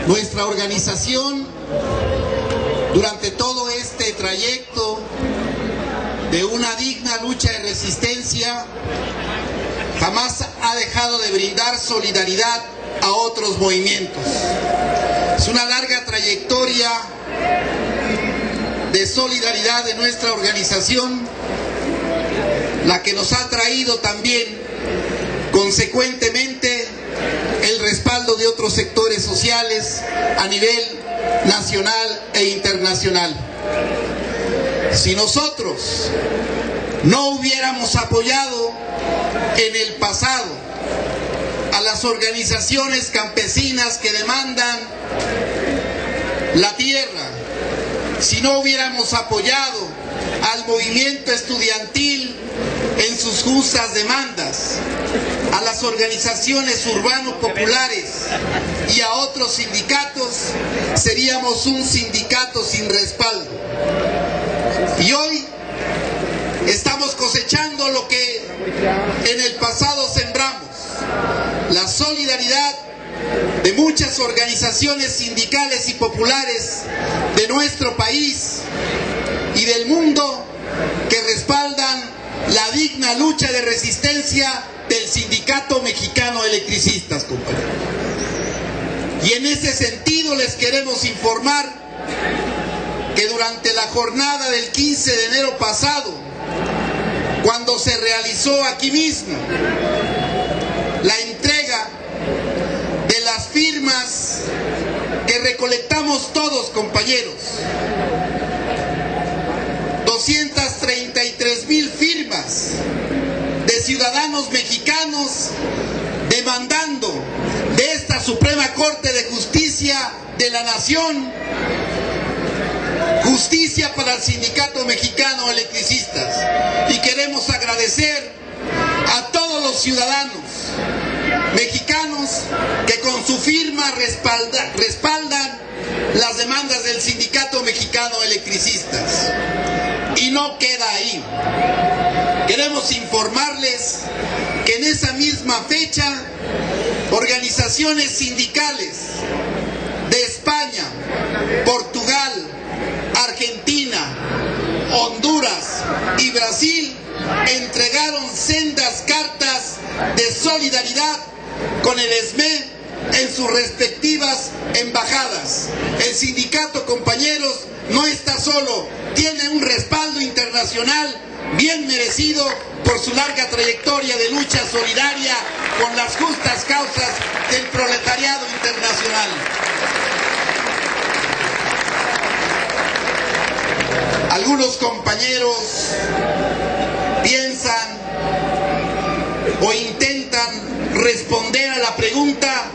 Nuestra organización, durante todo este trayecto de una digna lucha de resistencia, jamás ha dejado de brindar solidaridad a otros movimientos. Es una larga trayectoria de solidaridad de nuestra organización la que nos ha traído también consecuentemente el respaldo de otros sectores sociales a nivel nacional e internacional. Si nosotros no hubiéramos apoyado en el pasado a las organizaciones campesinas que demandan la tierra, si no hubiéramos apoyado al movimiento estudiantil en sus justas demandas, a las organizaciones urbano-populares y a otros sindicatos, seríamos un sindicato sin respaldo. Y hoy estamos cosechando lo que en el pasado sembramos, la solidaridad de muchas organizaciones sindicales y populares de nuestro país y del mundo que respaldan la digna lucha de resistencia del Sindicato Mexicano de Electricistas, compañeros. Y en ese sentido les queremos informar que durante la jornada del 15 de enero pasado, cuando se realizó aquí mismo la entrega de las firmas que recolectamos todos, compañeros, 233,000 firmas de ciudadanos mexicanos demandando de esta Suprema Corte de Justicia de la Nación justicia para el Sindicato Mexicano de Electricistas. Y queremos agradecer a todos los ciudadanos mexicanos que con su firma respaldan las demandas del Sindicato Mexicano de Electricistas. Y no queda ahí. Queremos informarles que en esa misma fecha, organizaciones sindicales de España, Portugal, Argentina, Honduras y Brasil entregaron sendas cartas de solidaridad con el SME en sus respectivas embajadas. El sindicato, compañeros, no está solo, tiene un respaldo internacional bien merecido por su larga trayectoria de lucha solidaria con las justas causas del proletariado internacional. Algunos compañeros piensan o intentan responder a la pregunta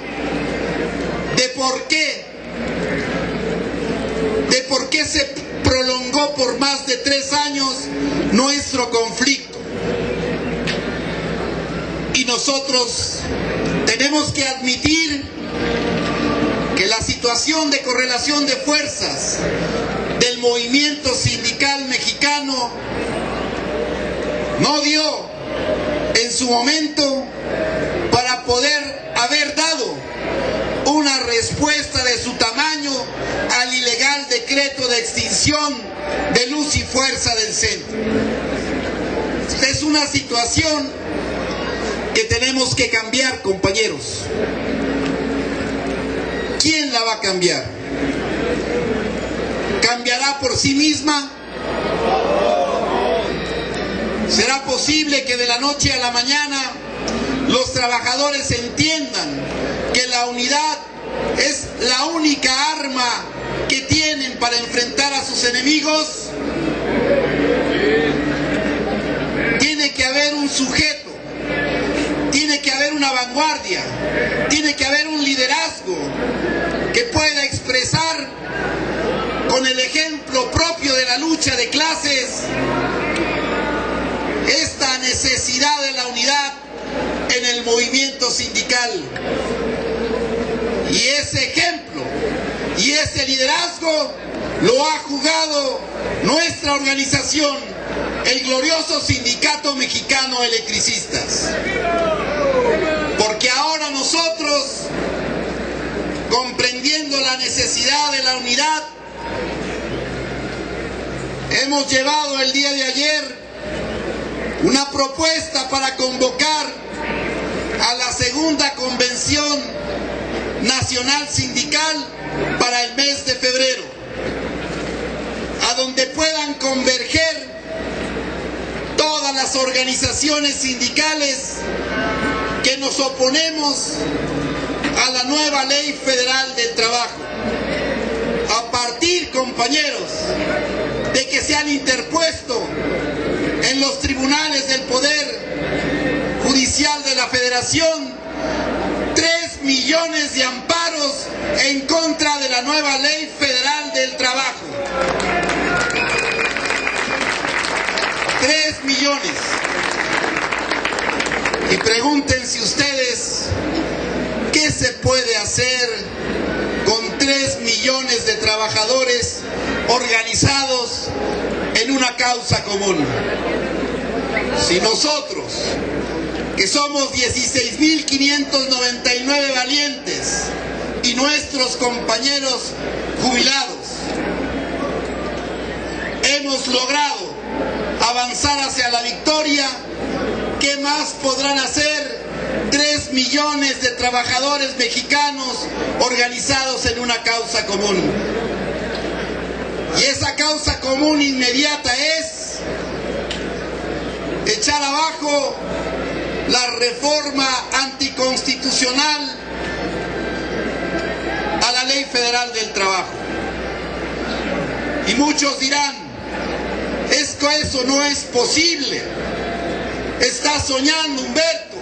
de por qué se prolongó por más de 3 años nuestro conflicto. Y nosotros tenemos que admitir que la situación de correlación de fuerzas del movimiento sindical mexicano no dio en su momento para poder haber dado una respuesta de su tamaño al ilegal decreto de extinción de luz y fuerza del centro. Es una situación que tenemos que cambiar, compañeros. ¿Quién la va a cambiar? ¿Cambiará por sí misma? ¿Será posible que de la noche a la mañana los trabajadores entiendan que la unidad es la única arma que tienen para enfrentar a sus enemigos? Tiene que haber un sujeto, tiene que haber una vanguardia, tiene que haber un liderazgo que pueda expresar con el ejemplo propio de la lucha de clases esta necesidad de la unidad en el movimiento sindical. Y ese ejemplo y ese liderazgo lo ha jugado nuestra organización, el glorioso Sindicato Mexicano de Electricistas. Porque ahora nosotros, con comprendiendo la necesidad de la unidad, hemos llevado el día de ayer una propuesta para convocar a la segunda convención nacional sindical para el mes de febrero, a donde puedan converger todas las organizaciones sindicales que nos oponemos a la nueva Ley Federal del Trabajo. A partir, compañeros, de que se han interpuesto en los tribunales del Poder Judicial de la Federación 3 millones de amparos en contra de la nueva Ley Federal del Trabajo. 3 millones. Y pregúntense ustedes, ¿qué se puede hacer con 3 millones de trabajadores organizados en una causa común? Si nosotros, que somos 16.599 valientes, y nuestros compañeros jubilados, hemos logrado avanzar hacia la victoria, ¿qué más podrán hacer 3 millones de trabajadores mexicanos organizados en una causa común? Y esa causa común inmediata es echar abajo la reforma anticonstitucional a la Ley Federal del Trabajo. Y muchos dirán, es que eso no es posible, está soñando Humberto.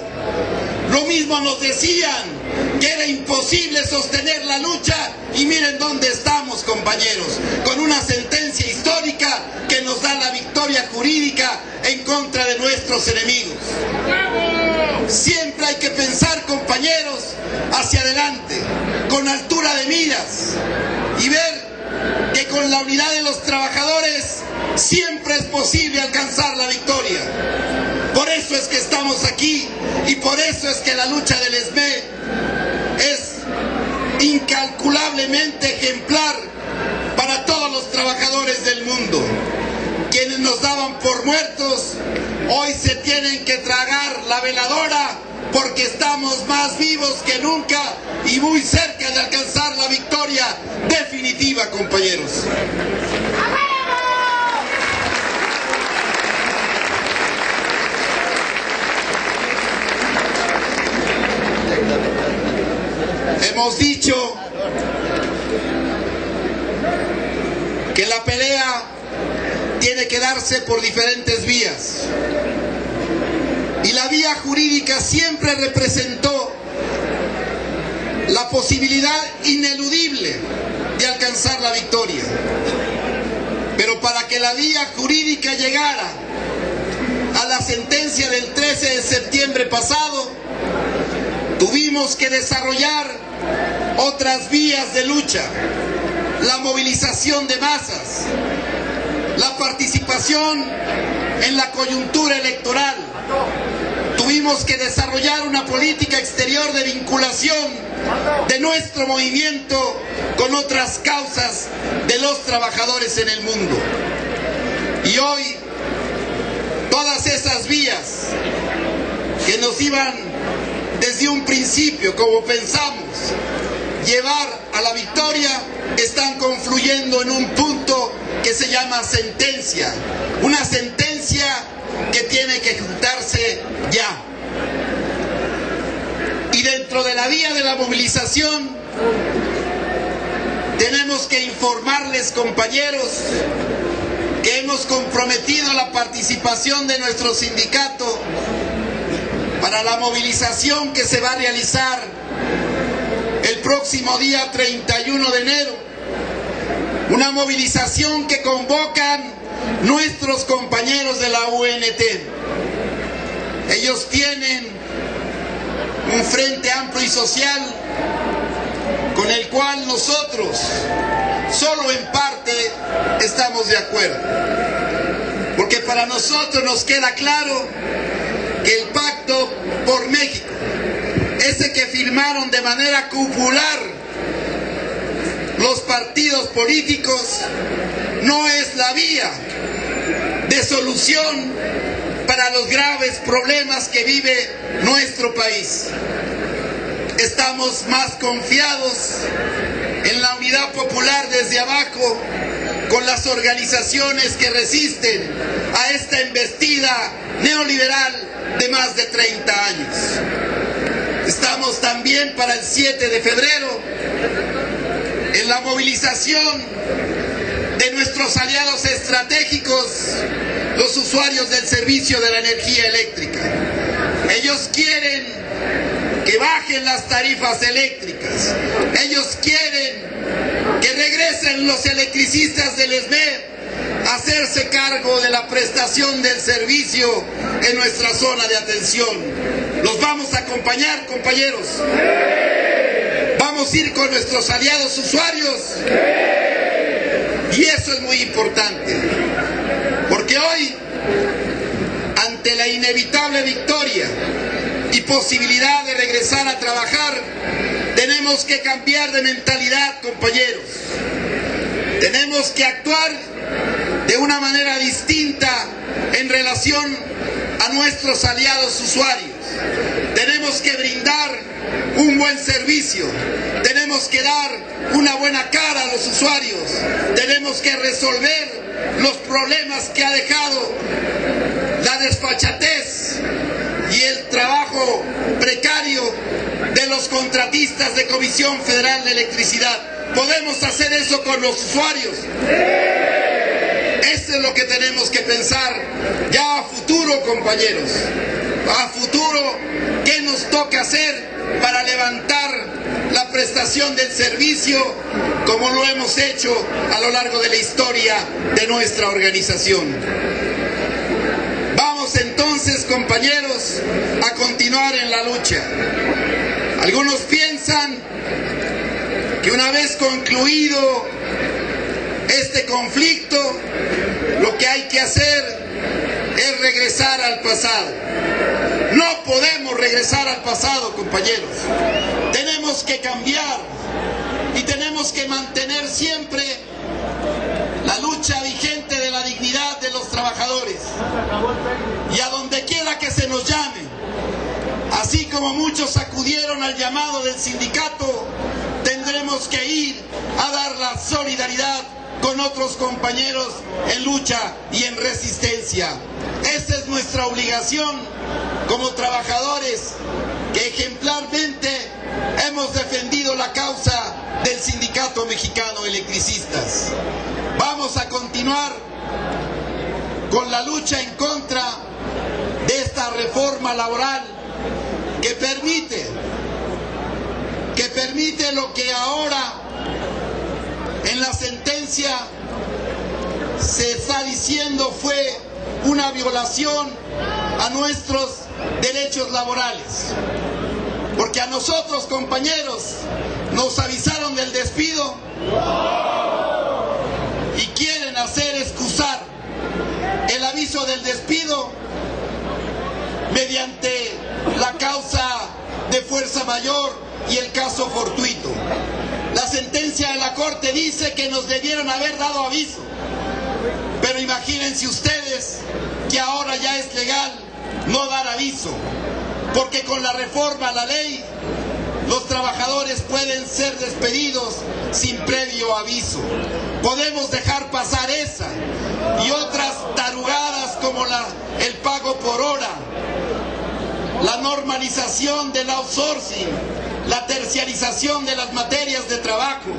Lo mismo nos decían que era imposible sostener la lucha, y miren dónde estamos, compañeros, con una sentencia histórica que nos da la victoria jurídica en contra de nuestros enemigos. Siempre hay que pensar, compañeros, hacia adelante, con altura de miras, y ver que con la unidad de los trabajadores siempre es posible alcanzar la victoria. Por eso es que estamos aquí, y por eso es que la lucha del ESME es incalculablemente ejemplar para todos los trabajadores del mundo. Quienes nos daban por muertos, hoy se tienen que tragar la veladora, porque estamos más vivos que nunca y muy cerca de alcanzar la victoria definitiva, compañeros. Hemos dicho que la pelea tiene que darse por diferentes vías, y la vía jurídica siempre representó la posibilidad ineludible de alcanzar la victoria. Pero para que la vía jurídica llegara a la sentencia del 13 de septiembre pasado, tuvimos que desarrollar otras vías de lucha: la movilización de masas, la participación en la coyuntura electoral. Tuvimos que desarrollar una política exterior de vinculación de nuestro movimiento con otras causas de los trabajadores en el mundo. Y hoy, todas esas vías que nos iban desde un principio, como pensamos, llevar a la victoria, están confluyendo en un punto que se llama sentencia. Una sentencia que tiene que ejecutarse ya. Y dentro de la vía de la movilización, tenemos que informarles, compañeros, que hemos comprometido la participación de nuestro sindicato para la movilización que se va a realizar el próximo día 31 de enero. Una movilización que convocan nuestros compañeros de la UNT. Ellos tienen un frente amplio y social con el cual nosotros solo en parte estamos de acuerdo, porque para nosotros nos queda claro que el Pacto por México, ese que firmaron de manera cupular los partidos políticos no es la vía de solución para los graves problemas que vive nuestro país. Estamos más confiados en la unidad popular desde abajo, con las organizaciones que resisten a esta embestida neoliberal de más de 30 años. Estamos también para el 7 de febrero en la movilización de nuestros aliados estratégicos, los usuarios del servicio de la energía eléctrica. Ellos quieren que bajen las tarifas eléctricas. Ellos quieren que regresen los electricistas del SMED a hacerse cargo de la prestación del servicio en nuestra zona de atención. ¿Los vamos a acompañar, compañeros? ¿Vamos a ir con nuestros aliados usuarios? Y eso es muy importante, porque hoy, ante la inevitable victoria y posibilidad de regresar a trabajar, tenemos que cambiar de mentalidad, compañeros. Tenemos que actuar de una manera distinta en relación a nuestros aliados usuarios. Tenemos que brindar un buen servicio. Tenemos que dar una buena cara a los usuarios. Tenemos que resolver los problemas que ha dejado la desfachatez y el trabajo precario de los contratistas de Comisión Federal de Electricidad. ¿Podemos hacer eso con los usuarios? Eso es lo que tenemos que pensar ya a futuro, compañeros. A futuro, ¿qué nos toca hacer para levantar la prestación del servicio como lo hemos hecho a lo largo de la historia de nuestra organización? Vamos entonces, compañeros, a continuar en la lucha. Algunos piensan que una vez concluido este conflicto, lo que hay que hacer es regresar al pasado. No podemos regresar al pasado, compañeros. Tenemos que cambiar y tenemos que mantener siempre la lucha vigente de la dignidad de los trabajadores. Y a donde quiera que se nos llame, así como muchos acudieron al llamado del sindicato, tendremos que ir a dar la solidaridad con otros compañeros en lucha y en resistencia. Esa es nuestra obligación como trabajadores que ejemplarmente hemos defendido la causa del Sindicato Mexicano de Electricistas. Vamos a continuar con la lucha en contra de esta reforma laboral que permite lo que ahora en la sentencia se está diciendo fue una violación a nuestros derechos laborales. Porque a nosotros, compañeros, nos avisaron del despido y quieren hacer excusar el aviso del despido mediante la causa de fuerza mayor y el caso fortuito. La sentencia de la Corte dice que nos debieron haber dado aviso, pero imagínense ustedes que ahora ya es legal no dar aviso, porque con la reforma a la ley los trabajadores pueden ser despedidos sin previo aviso. Podemos dejar pasar esa y otras tarugadas como el pago por hora, la normalización del outsourcing, la terciarización de las materias de trabajo,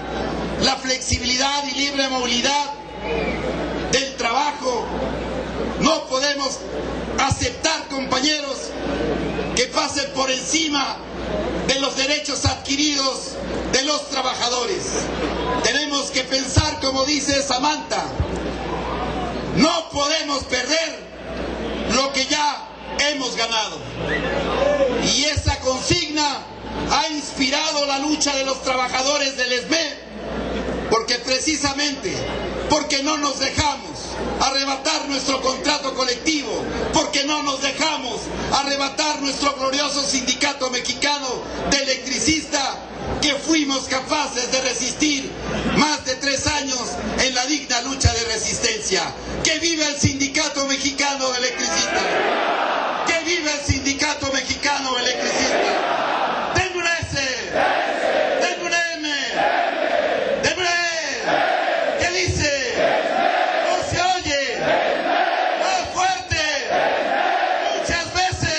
la flexibilidad y libre movilidad del trabajo. No podemos aceptar, compañeros, que pasen por encima de los derechos adquiridos de los trabajadores. Tenemos que pensar, como dice Samantha, no podemos perder lo que ya hemos ganado. Y esa consigna ha inspirado la lucha de los trabajadores del SMED, porque precisamente porque no nos dejamos arrebatar nuestro contrato colectivo, porque no nos dejamos arrebatar nuestro glorioso Sindicato Mexicano de Electricistas, que fuimos capaces de resistir resistencia. ¡Que viva el Sindicato Mexicano de Electricistas! ¡Que viva el Sindicato Mexicano de Electricistas! ¡Denme una S! ¡Denme una M! ¡Denme una E! ¿Qué dice? ¡No se oye! ¡Más fuerte! ¡Muchas veces!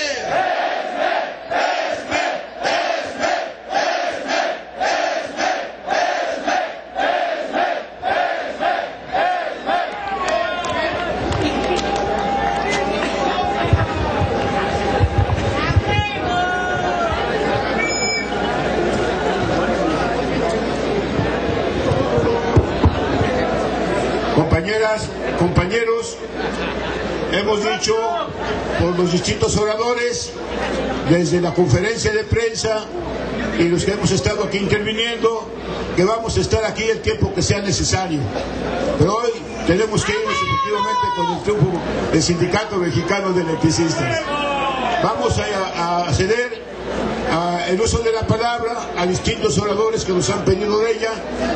Compañeras, compañeros, hemos dicho por los distintos oradores, desde la conferencia de prensa y los que hemos estado aquí interviniendo, que vamos a estar aquí el tiempo que sea necesario. Pero hoy tenemos que irnos efectivamente con el triunfo del Sindicato Mexicano de Electricistas. Vamos a ceder el uso de la palabra a distintos oradores que nos han pedido de ella,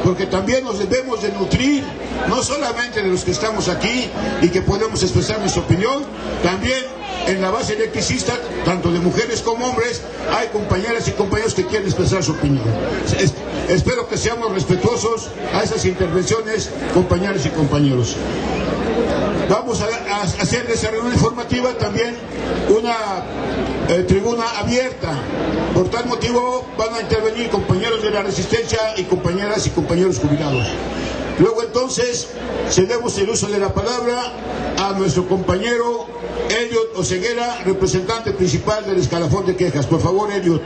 porque también nos debemos de nutrir, no solamente de los que estamos aquí y que podemos expresar nuestra opinión, también en la base electricista, tanto de mujeres como hombres, hay compañeras y compañeros que quieren expresar su opinión. Espero que seamos respetuosos a esas intervenciones, compañeras y compañeros. Vamos a hacer de esa reunión informativa también una tribuna abierta. Por tal motivo van a intervenir compañeros de la resistencia y compañeras y compañeros jubilados. Luego entonces cedemos el uso de la palabra a nuestro compañero Eliot Oseguera, representante principal del escalafón de quejas. Por favor, Eliot.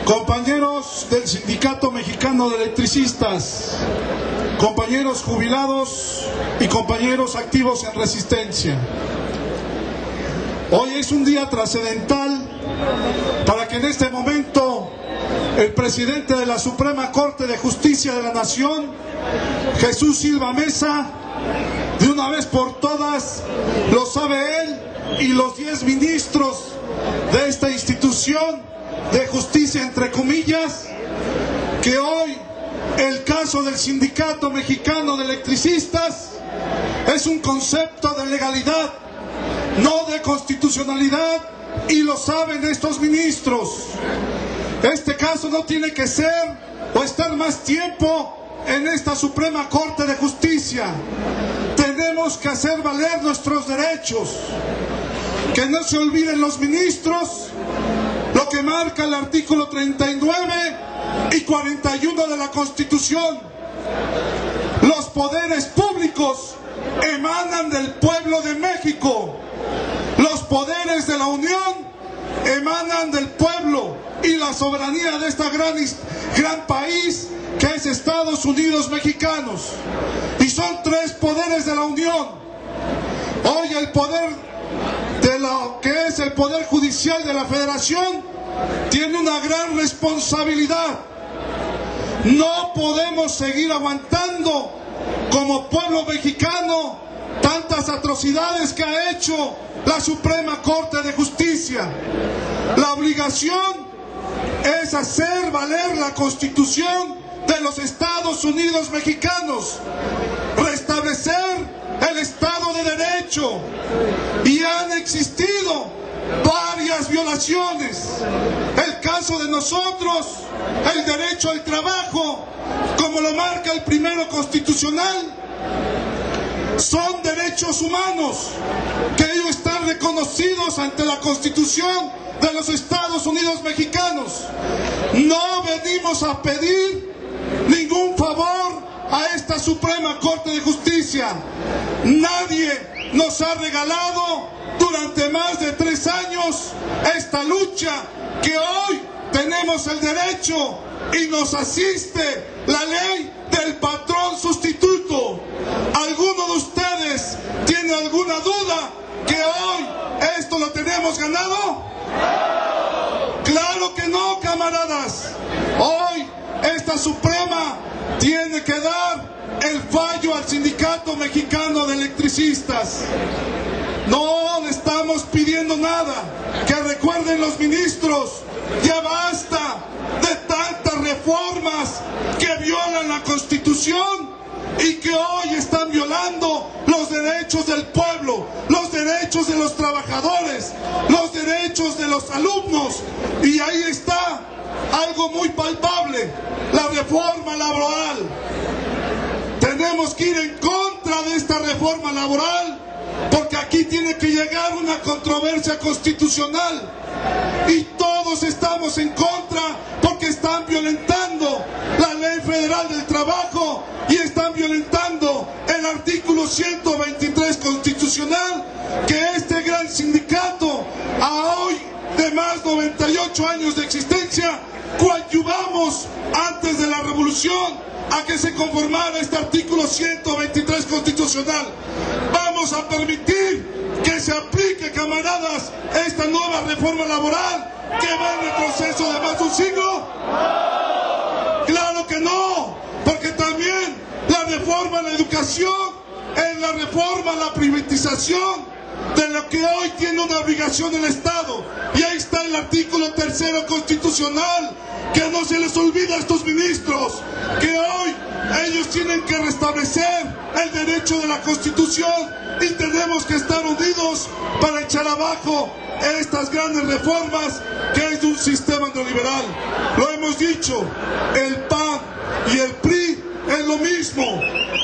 Compañeros del Sindicato Mexicano de Electricistas, compañeros jubilados y compañeros activos en resistencia. Hoy es un día trascendental para que en este momento el presidente de la Suprema Corte de Justicia de la Nación, Jesús Silva Mesa, de una vez por todas, lo sabe él y los 10 ministros de esta institución de justicia, entre comillas, que hoy el caso del Sindicato Mexicano de Electricistas es un concepto de legalidad, no de constitucionalidad, y lo saben estos ministros. Este caso no tiene que ser o estar más tiempo en esta Suprema Corte de Justicia. Tenemos que hacer valer nuestros derechos. Que no se olviden los ministros lo que marca el artículo 39 y 41 de la Constitución. Los poderes públicos emanan del pueblo de México. Los poderes de la Unión emanan del pueblo y la soberanía de este gran país que es Estados Unidos mexicanos. Y son 3 poderes de la Unión. Hoy el poder de lo que es el Poder Judicial de la Federación tiene una gran responsabilidad. No podemos seguir aguantando como pueblo mexicano tantas atrocidades que ha hecho la Suprema Corte de Justicia. La obligación es hacer valer la Constitución de los Estados Unidos mexicanos, restablecer el Estado de Derecho, y han existido varias violaciones. El caso de nosotros, el derecho al trabajo, como lo marca el primero constitucional, son derechos humanos que ellos están reconocidos ante la Constitución de los Estados Unidos mexicanos. No venimos a pedir ningún favor a esta Suprema Corte de Justicia. Nadie nos ha regalado durante más de 3 años esta lucha, que hoy tenemos el derecho y nos asiste la ley del patrón sustituto. ¿Alguno de ustedes tiene alguna duda que hoy esto lo tenemos ganado? Claro que no, camaradas. Hoy esta Suprema tiene que dar el fallo al Sindicato Mexicano de Electricistas. pidiendo nada. Que recuerden los ministros, ya basta de tantas reformas que violan la Constitución y que hoy están violando los derechos del pueblo, los derechos de los trabajadores, los derechos de los alumnos. Y ahí está algo muy palpable, la reforma laboral. Tenemos que ir en contra de esta reforma laboral, porque aquí tiene que llegar una controversia constitucional y todos estamos en contra porque están violentando la Ley Federal del Trabajo y están violentando el artículo 123 constitucional, que este gran sindicato, a hoy de más de 98 años de existencia, coadyuvamos antes de la revolución a que se conformara este artículo 123 constitucional. Vamos a permitir que se aplique, camaradas, esta nueva reforma laboral que va en retroceso de más de un siglo. Claro que no, porque también la reforma a la educación es la reforma a la privatización de lo que hoy tiene una obligación el Estado. Y ahí está el artículo 3 constitucional, que no se les olvida a estos ministros, que hoy ellos tienen que restablecer el derecho de la Constitución y tenemos que estar unidos para echar abajo estas grandes reformas que es de un sistema neoliberal. Lo hemos dicho, el PAN y el PRI es lo mismo.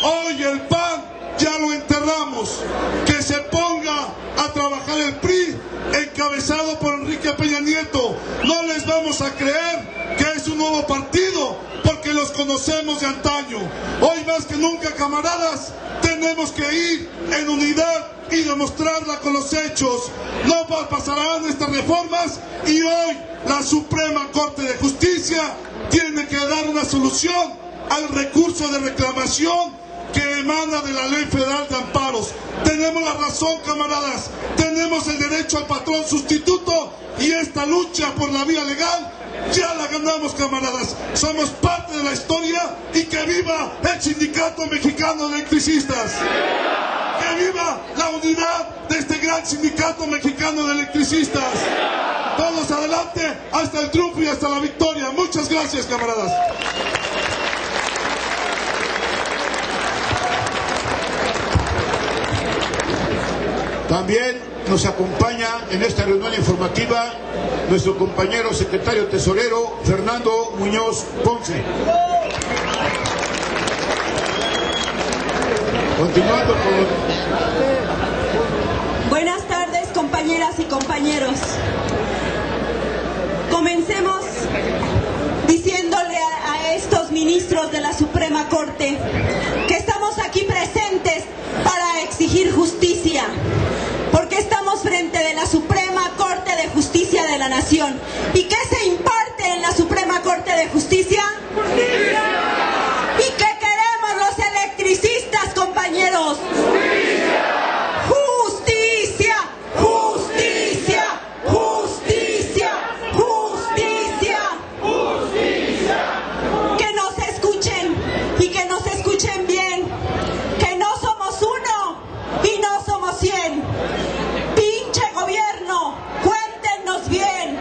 Hoy el PAN ya lo enterramos. Que se ponga a trabajar el PRI encabezado por Enrique Peña Nieto. No les vamos a creer que es un nuevo partido, porque los conocemos de antaño. Hoy más que nunca, camaradas, tenemos que ir en unidad y demostrarla con los hechos. No pasarán estas reformas y hoy la Suprema Corte de Justicia tiene que dar una solución al recurso de reclamación que emana de la Ley Federal de Amparos. Tenemos la razón, camaradas, tenemos el derecho al patrón sustituto y esta lucha por la vía legal ya la ganamos, camaradas. Somos parte de la historia y que viva el Sindicato Mexicano de Electricistas. Que viva la unidad de este gran Sindicato Mexicano de Electricistas. Todos adelante hasta el triunfo y hasta la victoria. Muchas gracias, camaradas. También nos acompaña en esta reunión informativa nuestro compañero secretario tesorero Fernando Muñoz Ponce. Continuando con... Buenas tardes, compañeras y compañeros. Comencemos diciéndole a estos ministros de la Suprema Corte que estamos aquí presentes para exigir justicia, porque estamos frente de la Suprema Corte de Justicia de la Nación. ¿Y qué se imparte en la Suprema Corte de Justicia? ¡Justicia! ¿Y qué queremos los electricistas, compañeros? ¡Justicia! ¡Justicia! ¡Justicia! ¡Justicia! ¡Justicia! ¡Justicia! Que nos escuchen y que nos escuchen bien, que no somos uno y no somos 100. Pinche gobierno, cuéntenos bien.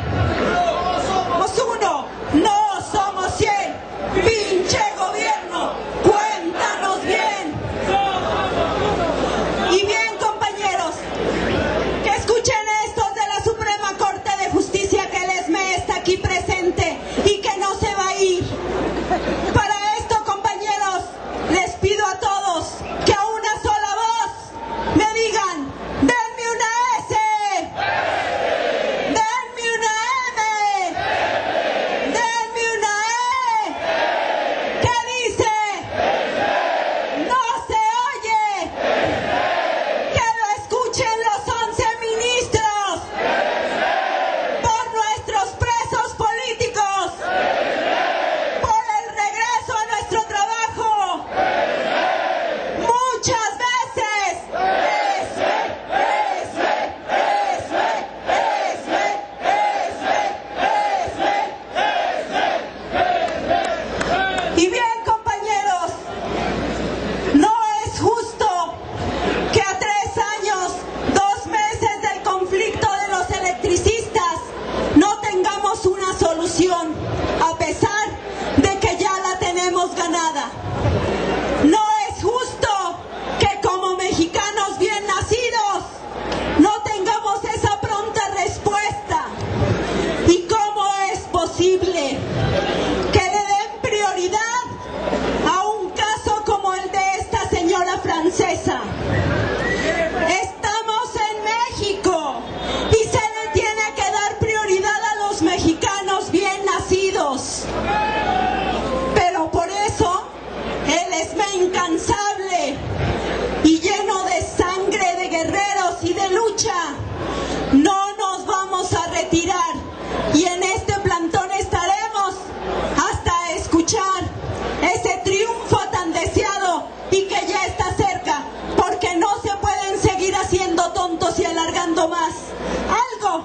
algo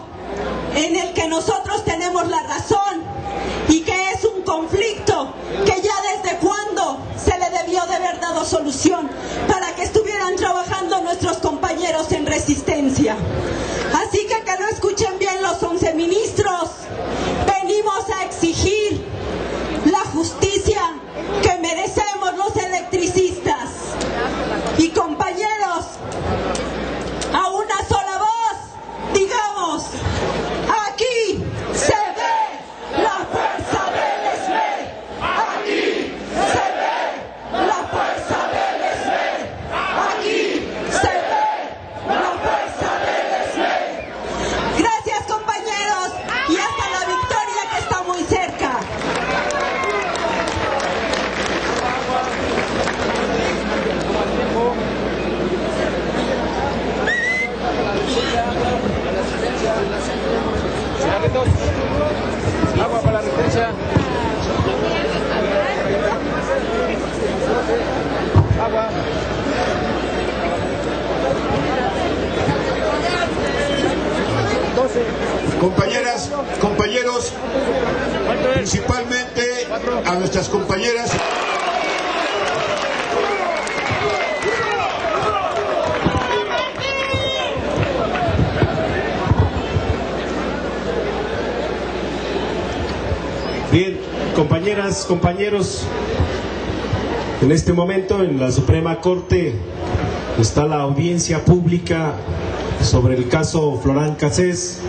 en el que nosotros tenemos la razón y que es un conflicto que ya desde cuándo se le debió de haber dado solución para que estuvieran trabajando nuestros compañeros en resistencia. Así que lo escuchen bien los 11 ministros. Venimos a exigir la justicia que merecemos los electricistas. Y compañeros, a una sola voz, digamos, aquí se ve la fuerza del SME. Aquí se ve la fuerza del SME. Aquí se ve la fuerza del SME. Gracias, compañeros, y hasta la victoria que está muy cerca. Agua para la resistencia. Agua. Compañeras, compañeros, principalmente a nuestras compañeras. Bien, compañeras, compañeros, en este momento en la Suprema Corte está la audiencia pública sobre el caso Florán Cassés.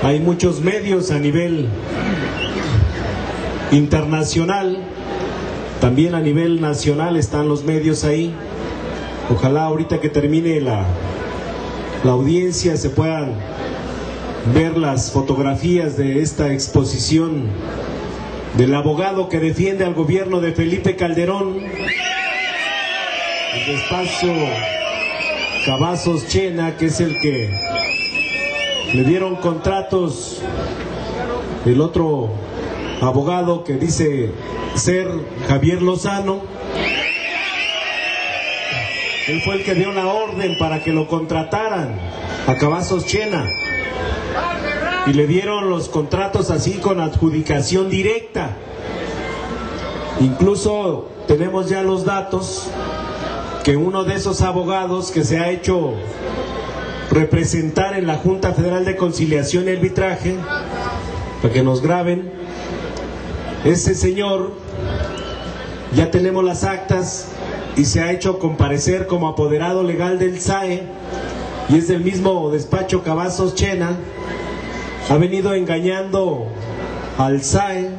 Hay muchos medios a nivel internacional, también a nivel nacional están los medios ahí. Ojalá ahorita que termine la audiencia se puedan ver las fotografías de esta exposición del abogado que defiende al gobierno de Felipe Calderón, el despacho Cavazos Chena, que es el que le dieron contratos. El otro abogado que dice ser Javier Lozano, él fue el que dio la orden para que lo contrataran a Cavazos Chena. Y le dieron los contratos así con adjudicación directa. Incluso tenemos ya los datos que uno de esos abogados que se ha hecho representar en la Junta Federal de Conciliación y Arbitraje, para que nos graben, ese señor, ya tenemos las actas y se ha hecho comparecer como apoderado legal del SAE y es del mismo despacho Cavazos Chena. Ha venido engañando al SAE,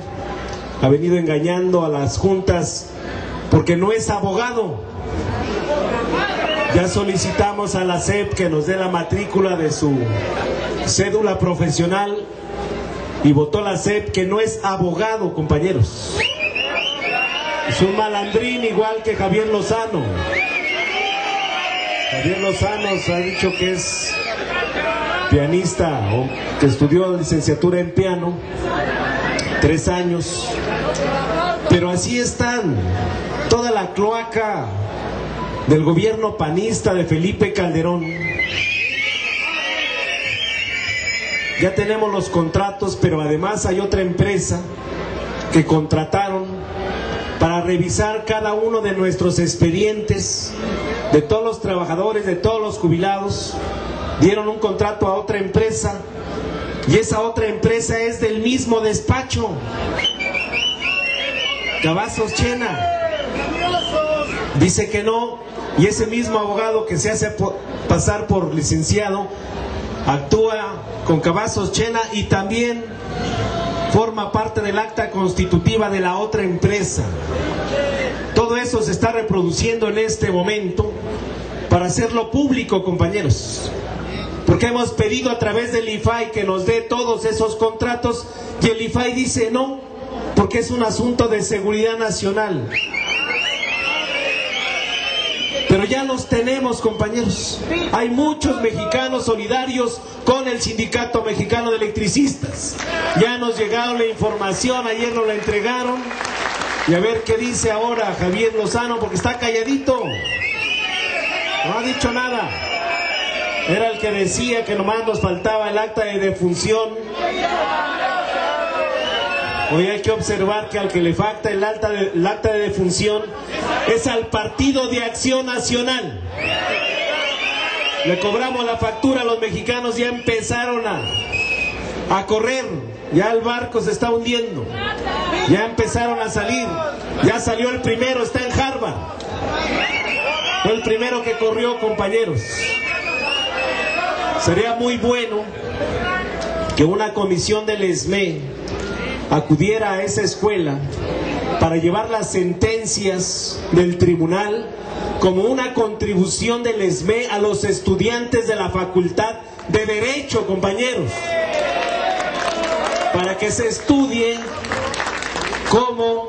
ha venido engañando a las juntas porque no es abogado. Ya solicitamos a la SEP que nos dé la matrícula de su cédula profesional y votó la SEP que no es abogado, compañeros. Es un malandrín igual que Javier Lozano. Javier Lozano se ha dicho que es pianista o que estudió licenciatura en piano, 3 años, pero así están toda la cloaca del gobierno panista de Felipe Calderón. Ya tenemos los contratos, pero además hay otra empresa que contrataron para revisar cada uno de nuestros expedientes, de todos los trabajadores, de todos los jubilados. Dieron un contrato a otra empresa y esa otra empresa es del mismo despacho, Cavazos Chena. Dice que no, y ese mismo abogado que se hace pasar por licenciado actúa con Cavazos Chena y también forma parte del acta constitutiva de la otra empresa. Todo eso se está reproduciendo en este momento para hacerlo público, compañeros, porque hemos pedido a través del IFAI que nos dé todos esos contratos y el IFAI dice no, porque es un asunto de seguridad nacional. Pero ya los tenemos, compañeros. Hay muchos mexicanos solidarios con el Sindicato Mexicano de Electricistas. Ya nos llegaron la información, ayer nos la entregaron. Y a ver qué dice ahora Javier Lozano, porque está calladito. No ha dicho nada. era el que decía que nomás nos faltaba el acta de defunción. Hoy hay que observar que al que le falta el acta de defunción es al Partido de Acción Nacional. Le cobramos la factura, los mexicanos ya empezaron a correr, ya el barco se está hundiendo, ya empezaron a salir, ya salió el primero, está en Harvard, fue el primero que corrió, compañeros. Sería muy bueno que una comisión del ESME acudiera a esa escuela para llevar las sentencias del tribunal como una contribución del ESME a los estudiantes de la Facultad de Derecho, compañeros, para que se estudie cómo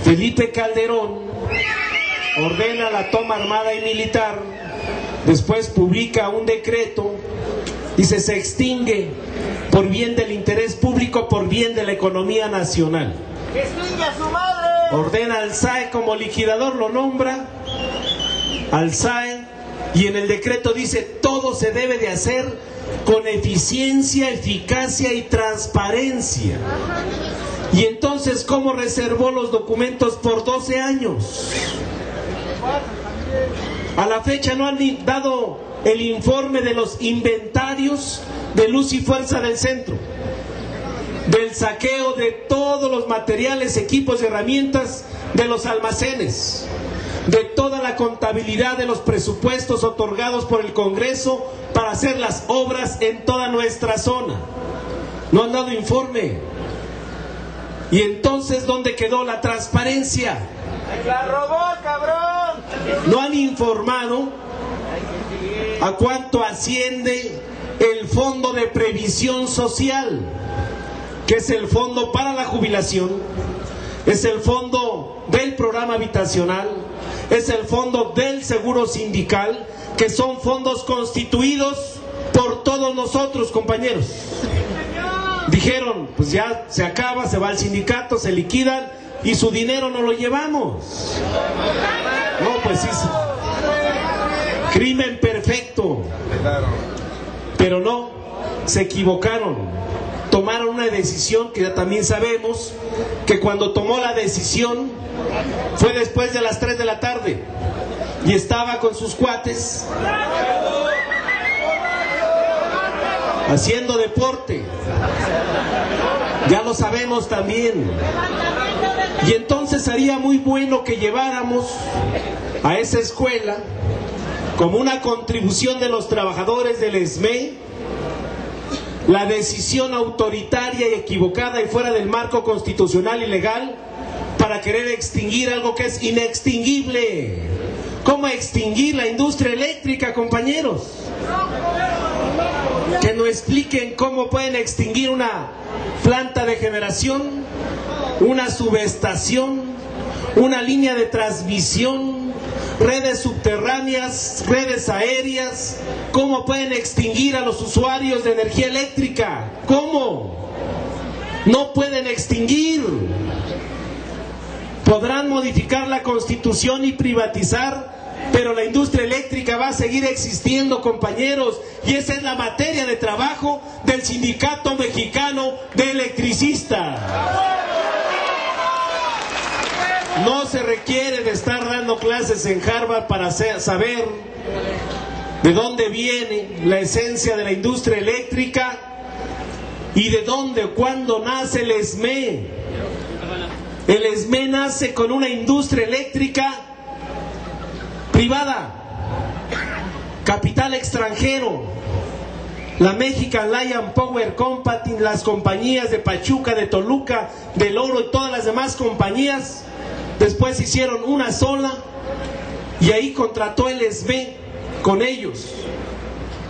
Felipe Calderón ordena la toma armada y militar, después publica un decreto, dice se extingue por bien del interés público, por bien de la economía nacional. ¡Extingue a su madre! Ordena al SAE como liquidador, lo nombra al SAE, y en el decreto dice todo se debe de hacer con eficiencia, eficacia y transparencia. Y entonces, ¿cómo reservó los documentos por 12 años? A la fecha no han dado el informe de los inventarios de luz y fuerza del centro, del saqueo de todos los materiales, equipos y herramientas de los almacenes, de toda la contabilidad de los presupuestos otorgados por el Congreso para hacer las obras en toda nuestra zona. No han dado informe. Y entonces, ¿dónde quedó la transparencia? ¡La robó, cabrón! No han informado a cuánto asciende el Fondo de Previsión Social, que es el fondo para la jubilación, es el fondo del programa habitacional, es el fondo del seguro sindical, que son fondos constituidos por todos nosotros, compañeros. Dijeron, pues ya se acaba, se va al sindicato, se liquidan y su dinero no lo llevamos. No, pues sí, crimen perfecto. Pero no, se equivocaron. Tomaron una decisión que ya también sabemos que cuando tomó la decisión fue después de las 3 de la tarde y estaba con sus cuates haciendo deporte. Ya lo sabemos también. Y entonces sería muy bueno que lleváramos a esa escuela como una contribución de los trabajadores del ESME la decisión autoritaria y equivocada y fuera del marco constitucional y legal para querer extinguir algo que es inextinguible. ¿Cómo extinguir la industria eléctrica, compañeros? Que nos expliquen cómo pueden extinguir una planta de generación, una subestación, una línea de transmisión, redes subterráneas, redes aéreas. ¿Cómo pueden extinguir a los usuarios de energía eléctrica? ¿Cómo? No pueden extinguir. Podrán modificar la Constitución y privatizar, pero la industria eléctrica va a seguir existiendo, compañeros, y esa es la materia de trabajo del Sindicato Mexicano de Electricistas. No se requiere de estar dando clases en Harvard para saber de dónde viene la esencia de la industria eléctrica y de dónde o cuándo nace el ESME. El ESME nace con una industria eléctrica privada, capital extranjero, la Mexican Lion Power Company, las compañías de Pachuca, de Toluca, del Oro y todas las demás compañías. Después hicieron una sola y ahí contrató el ESME con ellos.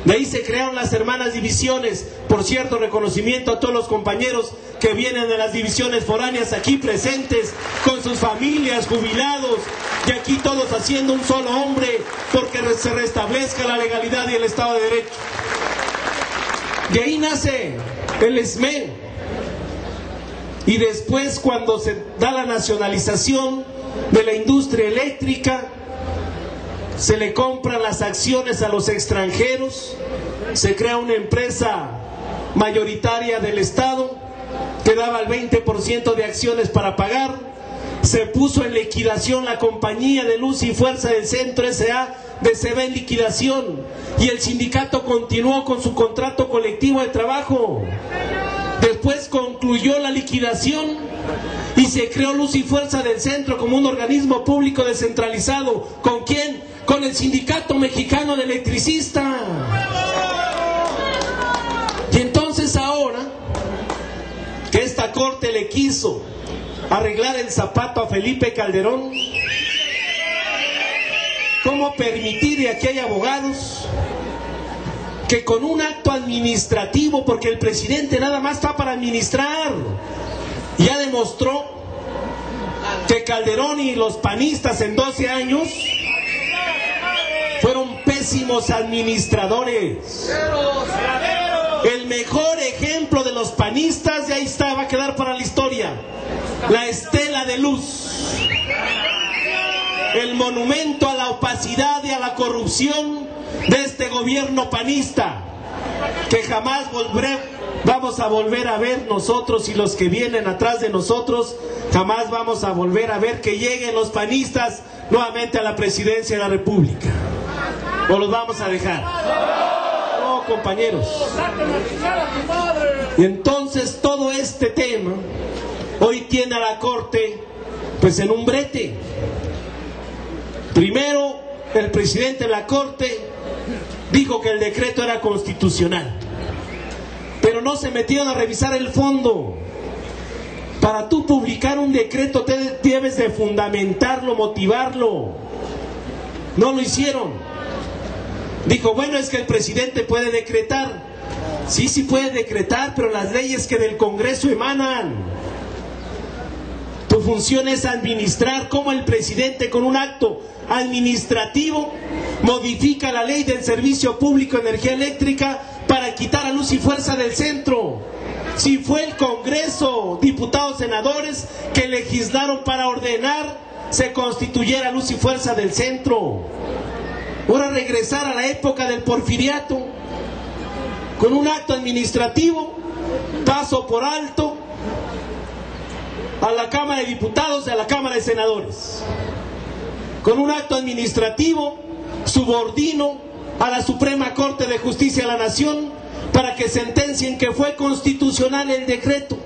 De ahí se crearon las hermanas divisiones. Por cierto, reconocimiento a todos los compañeros que vienen de las divisiones foráneas aquí presentes con sus familias, jubilados, y aquí todos haciendo un solo hombre porque se restablezca la legalidad y el Estado de Derecho. De ahí nace el ESME. Y después, cuando se da la nacionalización de la industria eléctrica, se le compran las acciones a los extranjeros, se crea una empresa mayoritaria del Estado que daba el 20% de acciones para pagar, se puso en liquidación la compañía de Luz y Fuerza del Centro S.A. se ve en liquidación y el sindicato continuó con su contrato colectivo de trabajo. Después concluyó la liquidación y se creó Luz y Fuerza del Centro como un organismo público descentralizado. ¿Con quién? Con el Sindicato Mexicano de Electricistas. Y entonces ahora que esta corte le quiso arreglar el zapato a Felipe Calderón, ¿cómo permitir, y aquí hay abogados, que con un acto administrativo, porque el presidente nada más está para administrar, ya demostró que Calderón y los panistas en 12 años fueron pésimos administradores? El mejor ejemplo de los panistas, de ahí está, va a quedar para la historia, la estela de luz, el monumento a la opacidad y a la corrupción de este gobierno panista, que jamás vamos a volver a ver nosotros y los que vienen atrás de nosotros, jamás vamos a volver a ver que lleguen los panistas nuevamente a la presidencia de la República. ¿O los vamos a dejar? No, compañeros. Y entonces todo este tema hoy tiene a la Corte pues en un brete. Primero, el presidente de la Corte dijo que el decreto era constitucional, pero no se metieron a revisar el fondo. Para tú publicar un decreto debes de fundamentarlo, motivarlo. No lo hicieron. Dijo, bueno, es que el presidente puede decretar. Sí, sí puede decretar, pero las leyes que del Congreso emanan. Tu función es administrar. Como el presidente con un acto administrativo modifica la ley del servicio público de energía eléctrica para quitar a Luz y Fuerza del Centro, si fue el Congreso, diputados, senadores que legislaron para ordenar se constituyera Luz y Fuerza del Centro? Ahora regresar a la época del porfiriato con un acto administrativo, paso por alto a la Cámara de Diputados y a la Cámara de Senadores. Con un acto administrativo subordino a la Suprema Corte de Justicia de la Nación para que sentencien que fue constitucional el decreto.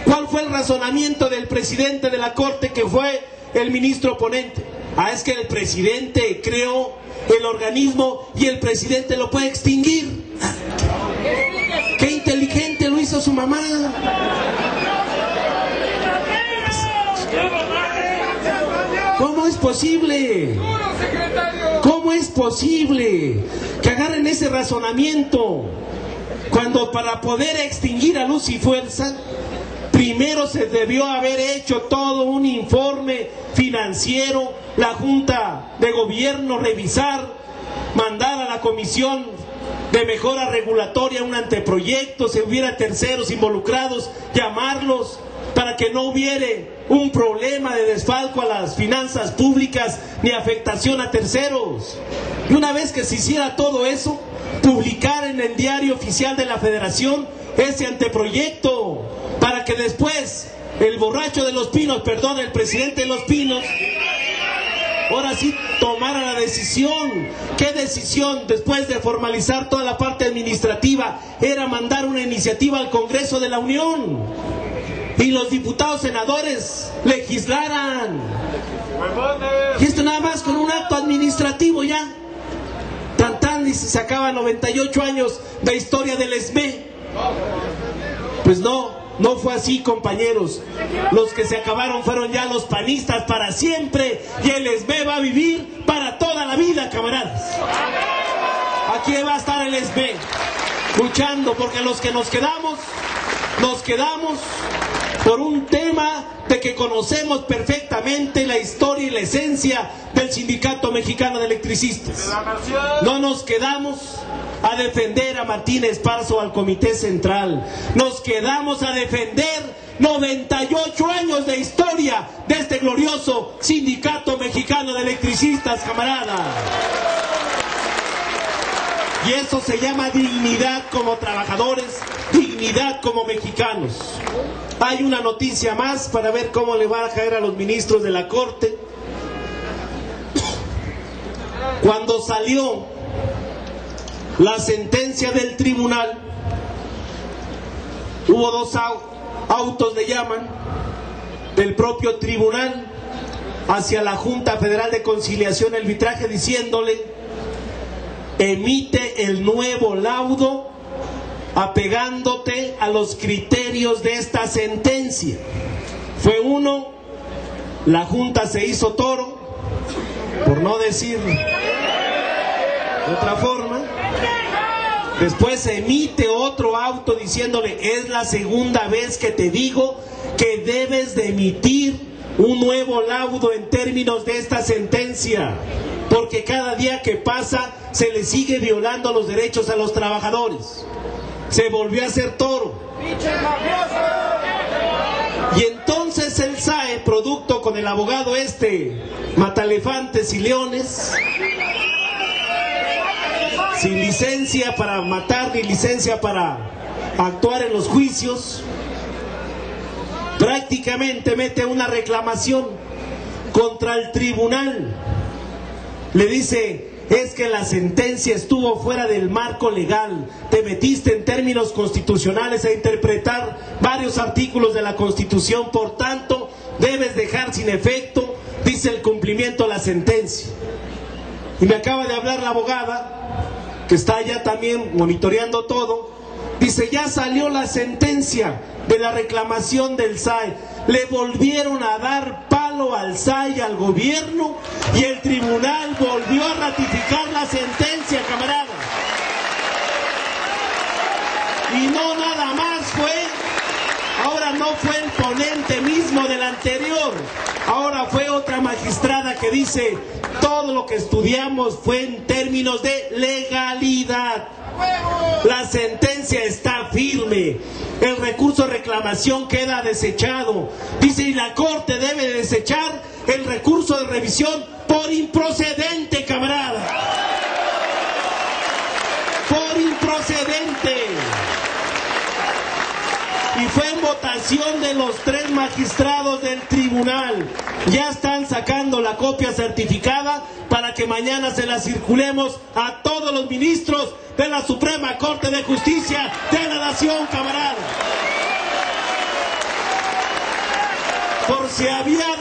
¿Cuál fue el razonamiento del presidente de la Corte, que fue el ministro ponente? Es que el presidente creó el organismo y el presidente lo puede extinguir. ¡Qué inteligente lo hizo su mamá! ¿Cómo es posible? ¿Cómo es posible que agarren ese razonamiento cuando para poder extinguir a Luz y Fuerza primero se debió haber hecho todo un informe financiero, la Junta de Gobierno revisar, mandar a la Comisión de Mejora Regulatoria un anteproyecto, si hubiera terceros involucrados, llamarlos para que no hubiera un problema de desfalco a las finanzas públicas ni afectación a terceros? Y una vez que se hiciera todo eso, publicar en el Diario Oficial de la Federación ese anteproyecto, para que después el borracho de Los Pinos, perdón, el presidente de Los Pinos, ahora sí tomara la decisión. ¿Qué decisión? Después de formalizar toda la parte administrativa, era mandar una iniciativa al Congreso de la Unión y los diputados senadores legislaran. Y esto nada más con un acto administrativo ya. Tan y se acaba 98 años de historia del ESME. Pues no fue así, compañeros. Los que se acabaron fueron ya los panistas para siempre, y el ESME va a vivir para toda la vida, camaradas. Aquí va a estar el ESME luchando, porque los que nos quedamos por un tema de que conocemos perfectamente la historia y la esencia del Sindicato Mexicano de Electricistas. No nos quedamos a defender a Martín Esparza o al Comité Central. Nos quedamos a defender 98 años de historia de este glorioso Sindicato Mexicano de Electricistas, camarada. Y eso se llama dignidad como trabajadores, dignidad como mexicanos. Hay una noticia más para ver cómo le va a caer a los ministros de la Corte. Cuando salió la sentencia del tribunal, hubo dos autos, le llaman, del propio tribunal hacia la Junta Federal de Conciliación y Arbitraje, diciéndole: emite el nuevo laudo apegándote a los criterios de esta sentencia. Fue uno, la Junta se hizo toro, por no decir de otra forma. Después se emite otro auto diciéndole: es la segunda vez que te digo que debes de emitir un nuevo laudo en términos de esta sentencia, porque cada día que pasa se le sigue violando los derechos a los trabajadores. Se volvió a hacer toro. Y entonces el SAE, producto con el abogado Matalefantes y Leones, sin licencia para matar ni licencia para actuar en los juicios, prácticamente mete una reclamación contra el tribunal. Le dice: es que la sentencia estuvo fuera del marco legal, te metiste en términos constitucionales a interpretar varios artículos de la Constitución, por tanto debes dejar sin efecto, dice, el cumplimiento de la sentencia. Y me acaba de hablar la abogada, que está ya también monitoreando todo, dice: ya salió la sentencia de la reclamación del SAE, le volvieron a dar palo al SAE y al gobierno, y el tribunal volvió a ratificar la sentencia, camarada. Y no nada más fue, ahora no fue el ponente mismo del anterior, ahora fue otra magistrada que dice: todo lo que estudiamos fue en términos de legalidad. La sentencia está firme, el recurso de reclamación queda desechado. Dice: y la Corte debe desechar el recurso de revisión por improcedente, camarada. Por improcedente. Y fue en votación de los 3 magistrados del tribunal. Ya están sacando la copia certificada para que mañana se la circulemos a todos los ministros de la Suprema Corte de Justicia de la Nación, camarada. Por si había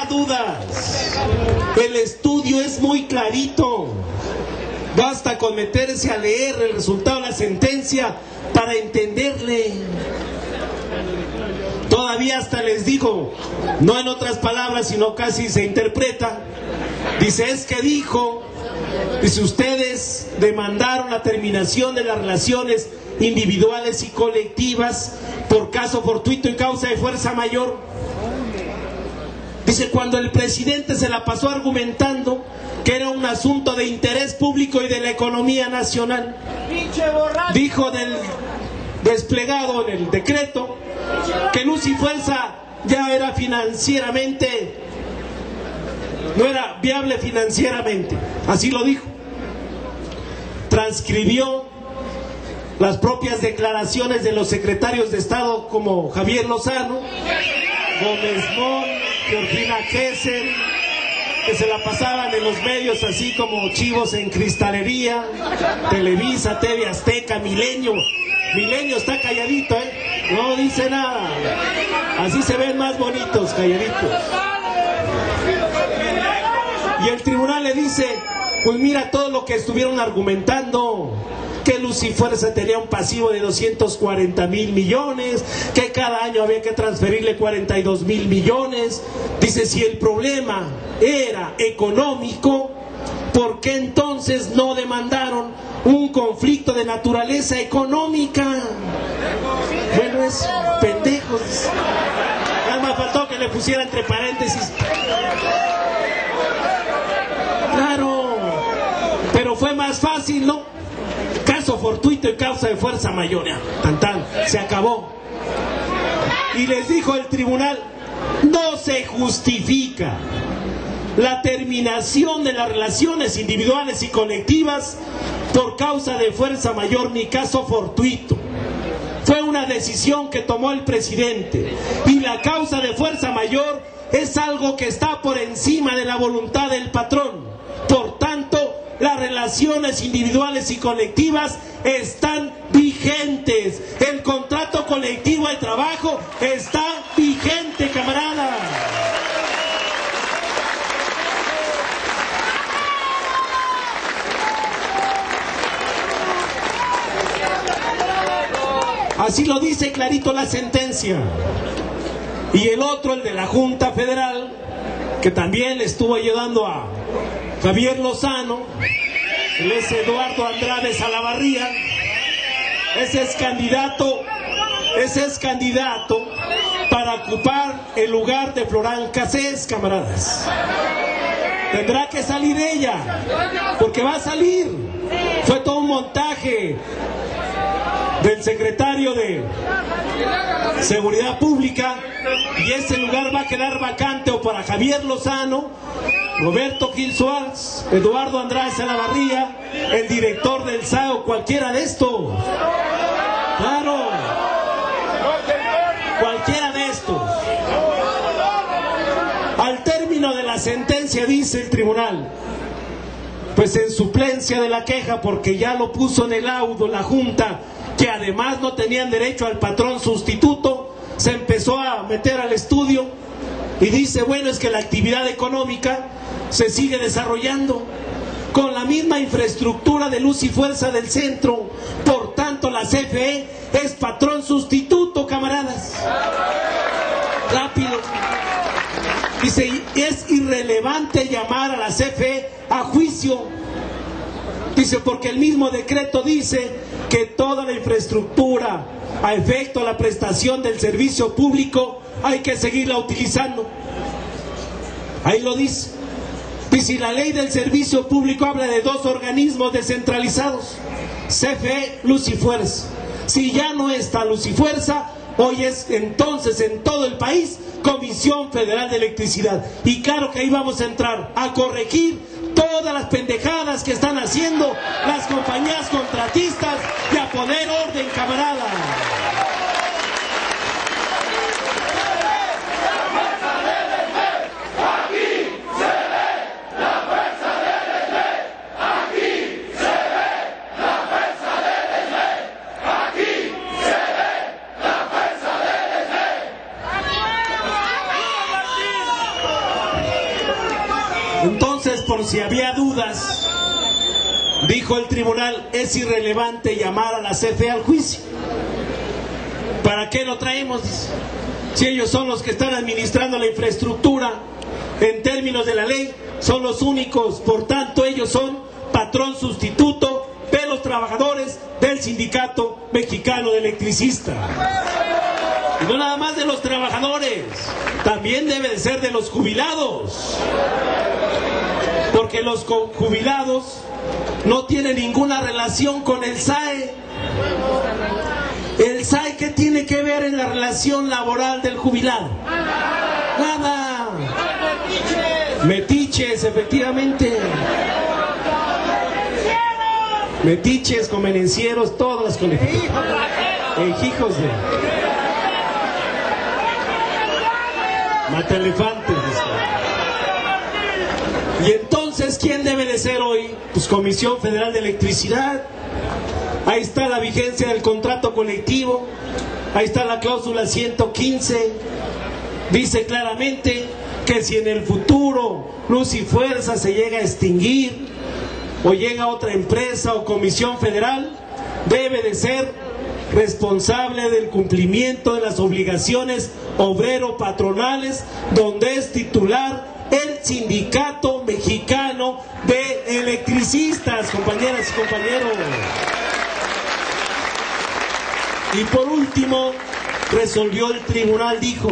dudas, el estudio es muy clarito. Basta con meterse a leer el resultado de la sentencia para entenderle. Todavía hasta les digo, no en otras palabras, sino casi se interpreta. Dice: es que dice, ustedes demandaron la terminación de las relaciones individuales y colectivas por caso fortuito y causa de fuerza mayor. Dice: cuando el presidente se la pasó argumentando que era un asunto de interés público y de la economía nacional. Dijo del desplegado en el decreto que Luz y Fuerza ya era financieramente, no era viable financieramente, así lo dijo. Transcribió las propias declaraciones de los secretarios de Estado como Javier Lozano, Gómez Moll, Georgina Kessel, que se la pasaban en los medios así como chivos en cristalería. Televisa, TV Azteca, Milenio está calladito, no dice nada, así se ven más bonitos, calladitos. Y el tribunal le dice: pues mira todo lo que estuvieron argumentando, que Luz y Fuerza tenía un pasivo de 240,000 millones, que cada año había que transferirle 42,000 millones. Dice: si el problema era económico, ¿por qué entonces no demandaron un conflicto de naturaleza económica? Bueno, es pendejos. Nada más faltó que le pusiera entre paréntesis. Claro, pero fue más fácil, ¿no? Caso fortuito y causa causa de fuerza mayor. Ya, tan, se acabó. Y les dijo el tribunal, no se justifica la terminación de las relaciones individuales y colectivas por causa de fuerza mayor ni caso fortuito. Fue una decisión que tomó el presidente y la causa de fuerza mayor es algo que está por encima de la voluntad del patrón. Por tanto, las relaciones individuales y colectivas están vigentes. El contrato colectivo de trabajo está vigente, camarada. Así lo dice clarito la sentencia. Y el otro, el de la Junta Federal, que también le estuvo ayudando a Javier Lozano, él es Eduardo Andrade Salavarría. Ese es candidato para ocupar el lugar de Florán Cassés, camaradas. Tendrá que salir ella, porque va a salir. Fue todo un montaje del secretario de Seguridad Pública, y ese lugar va a quedar vacante o para Javier Lozano, Roberto Gil Suárez, Eduardo Andrade Salavarría, el director del SAO, cualquiera de estos. Claro, cualquiera de estos. Al término de la sentencia dice el tribunal, pues en suplencia de la queja, porque ya lo puso en el laudo la Junta, que además no tenían derecho al patrón sustituto, se empezó a meter al estudio y dice, bueno, es que la actividad económica se sigue desarrollando con la misma infraestructura de luz y fuerza del centro, por tanto la CFE es patrón sustituto, camaradas. Rápido. Dice, es irrelevante llamar a la CFE a juicio. Dice, porque el mismo decreto dice que toda la infraestructura a efecto de la prestación del servicio público hay que seguirla utilizando. Ahí lo dice. Y si la ley del servicio público habla de dos organismos descentralizados, CFE, Luz y Fuerza. Si ya no está Luz y Fuerza, hoy es entonces en todo el país Comisión Federal de Electricidad. Y claro que ahí vamos a entrar a corregir todas las pendejadas que están haciendo las compañías contratistas y a poner orden, camarada. Entonces, por si había dudas, dijo el tribunal, es irrelevante llamar a la CFE al juicio. ¿Para qué lo traemos? Si ellos son los que están administrando la infraestructura, en términos de la ley, son los únicos, por tanto ellos son patrón sustituto de los trabajadores del Sindicato Mexicano de Electricistas. Y no nada más de los trabajadores, también debe de ser de los jubilados. Porque los jubilados no tienen ninguna relación con el SAE. ¿El SAE qué tiene que ver en la relación laboral del jubilado? Nada. Metiches, efectivamente. Metiches, convenencieros, todas las calificaciones. Hijos de mataelefantes. Y entonces, ¿quién debe de ser hoy? Pues Comisión Federal de Electricidad. Ahí está la vigencia del contrato colectivo. Ahí está la cláusula 115. Dice claramente que si en el futuro Luz y Fuerza se llega a extinguir o llega otra empresa o comisión federal, debe de ser responsable del cumplimiento de las obligaciones obrero-patronales, donde es titular el Sindicato Mexicano de Electricistas, compañeras y compañeros. Y por último, resolvió el tribunal, dijo,